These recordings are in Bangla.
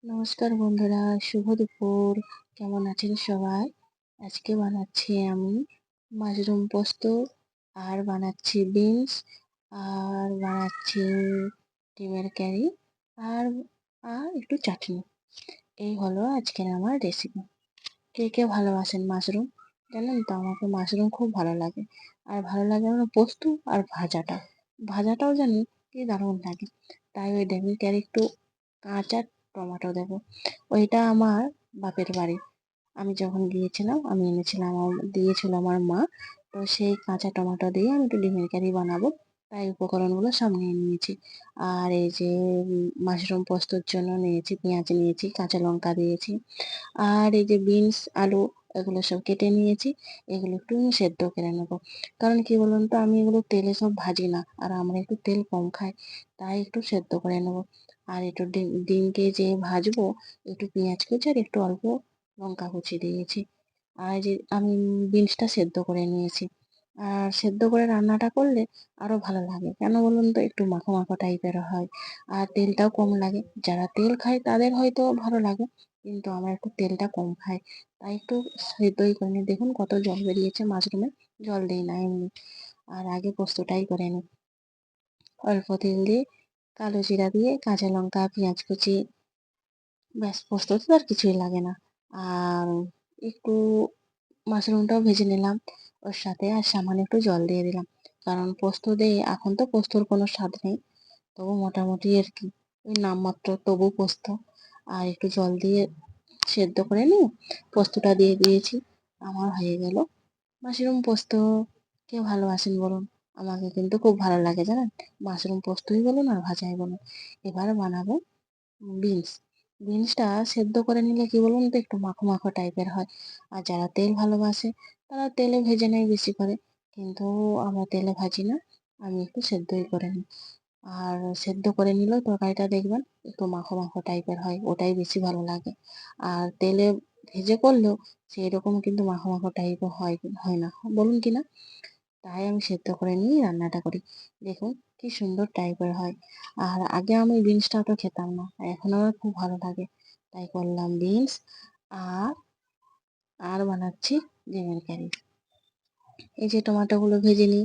নমস্কার বন্ধুরা, শুভ দুপুর। কেমন আছেন সবাই? আজকে বানাচ্ছি আমি মাশরুম পোস্ত, আর বানাচ্ছি বিনস, আর বানাচ্ছি ডিমের কারি, আর আর একটু চাটনি। এই হলো আজকের আমার রেসিপি। কে কে ভালোবাসেন মাশরুম? জানেন তো, আমাকে মাশরুম খুব ভালো লাগে। আর ভালো লাগে আমার পোস্ত আর ভাজাটা। ভাজাটাও জানি কি দারুণ লাগে। তাই ওই ডিমের কারি একটু কাঁচা টমেটো দেবো। ওইটা আমার বাপের বাড়ি। আমি যখন গিয়েছিলাম আমি এনেছিলাম, দিয়েছিল আমার মা। তো সেই কাঁচা টমেটো দিয়ে আমি একটু ডিমের কারি বানাবো। তাই উপকরণগুলো সব নিয়ে নিয়েছি। আর এই যে মাশরুম পোস্তর জন্য নিয়েছি পেঁয়াজ, নিয়েছি কাঁচা লঙ্কা দিয়েছি। আর এই যে বিনস, আলু, এগুলো সব কেটে নিয়েছি। এগুলো একটু আমি সেদ্ধ করে নেবো। কারণ কি বলুন তো, আমি এগুলো তেলে সব ভাজি না, আর আমরা একটু তেল কম খাই। তাই একটু সেদ্ধ করে নেবো। আর একটু ডিমকে যে ভাজবো, একটু পেঁয়াজ কুচি আর একটু অল্প লঙ্কা কুচি দিয়েছি। আর এই যে আমি বিনসটা সেদ্ধ করে নিয়েছি। আর সেদ্ধ করে রান্নাটা করলে আরো ভালো লাগে, কেন বলুন তো, একটু মাখো মাখো টাইপের হয়। আর তেলটাও কম লাগে। যারা তেল খায় তাদের হয়তো ভালো লাগে, কিন্তু আমরা একটু তেলটা কম খাই। তাই একটু সেদ্ধই করে নিই। দেখুন কত জল বেরিয়েছে মাশরুমে। জল দিই না এমনি। আর আগে পোস্তটাই করে নিই। অল্প তেল দিয়ে, কালো জিরা দিয়ে, কাঁচা লঙ্কা, পেঁয়াজ কুচি, ব্যাস, পোস্ত তো আর কিছুই লাগে না। আর একটু মাশরুমটাও ভেজে নিলাম ওর সাথে, আর সামান্য একটু জল দিয়ে দিলাম। কারণ পোস্ত দিয়ে এখন তো পোস্তর কোনো স্বাদ নেই, তবু মোটামুটি আর কি, ওই নামমাত্র তবু পোস্ত। আর একটু জল দিয়ে সেদ্ধ করে নিয়ে পোস্তটা দিয়ে দিয়েছি। আমার হয়ে গেল মাশরুম পোস্ত। কে ভালোবাসেন বলুন? আমাকে কিন্তু খুব ভালো লাগে, জানেন। মাশরুম পোস্তই বলুন আর ভাজাই বলুন। এবার বানাবো বিনস। বিনসটা সেদ্ধ করে নিলে কি বলুন তো, একটু মাখো মাখো টাইপের হয়। আর যারা তেল ভালোবাসে তারা তেলে ভেজে নেয় বেশি করে, কিন্তু আমরা তেলে ভাজি না, আমি একটু সেদ্ধই করে নিই। আর সেদ্ধ করে নিলেও তরকারিটা দেখবেন একটু মাখো মাখো টাইপের হয়, ওটাই বেশি ভালো লাগে। আর তেলে ভেজে করলেও সেই রকম কিন্তু মাখো মাখো টাইপের হয় হয় না, বলুন কি না? তাই আমি সেদ্ধ করে নিয়েই রান্নাটা করি। দেখুন কি সুন্দর টাইপের হয়। আর আগে আমি বিনসটা অত খেতাম না, এখন আমার খুব ভালো লাগে। তাই করলাম বিনস। আর আর বানাচ্ছি ডিমের কারি। এই যে টমেটোগুলো ভেজে নিই,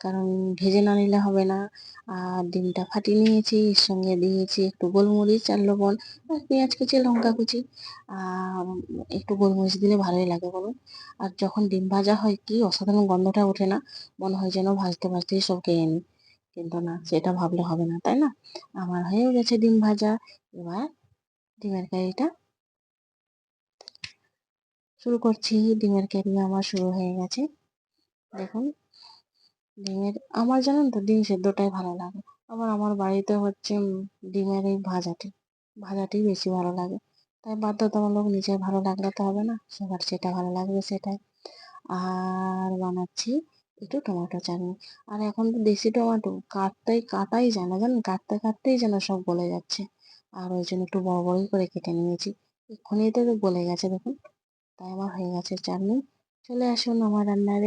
কারণ ভেজে না নিলে হবে না। আর ডিমটা ফাটিয়ে নিয়েছি, এর সঙ্গে দিয়েছি একটু গোলমরিচ আর লবণ, আর পেঁয়াজ কুচি, লঙ্কা কুচি। আর একটু গোলমরিচ দিলে ভালোই লাগে বলুন। আর যখন ডিম ভাজা হয় কি অসাধারণ গন্ধটা ওঠে না, মনে হয় যেন ভাজতে ভাজতেই সব খেয়ে নিই। কিন্তু না, সেটা ভাবলে হবে না, তাই না? আমার হয়েও গেছে ডিম ভাজা। এবার ডিমের কারিটা শুরু করছি। ডিমের কারি আমার শুরু হয়ে গেছে। দেখুন, আমার জানেন তো ডিম সেদ্ধটাই ভালো লাগে। আবার আমার বাড়িতে হচ্ছে ডিমের এই ভাজাটি, ভাজাটি বেশি ভালো লাগে। তাই বাধ্যতামূলক, নিজের ভালো লাগলে তো হবে না, সবার যেটা ভালো লাগবে সেটাই। আর বানাচ্ছি একটু টমেটো চাটনি। আর এখন তো দেশি টমেটো কাটাই যায় না, জানেন, কাটতে কাটতেই যেন সব গলে যাচ্ছে। আর ওই জন্য একটু বড় বড়ই করে কেটে নিয়েছি। এক্ষুনি তো গলে গেছে দেখুন। তাই আমার হয়ে গেছে চাটনি। চলে আসুন আমার রান্নার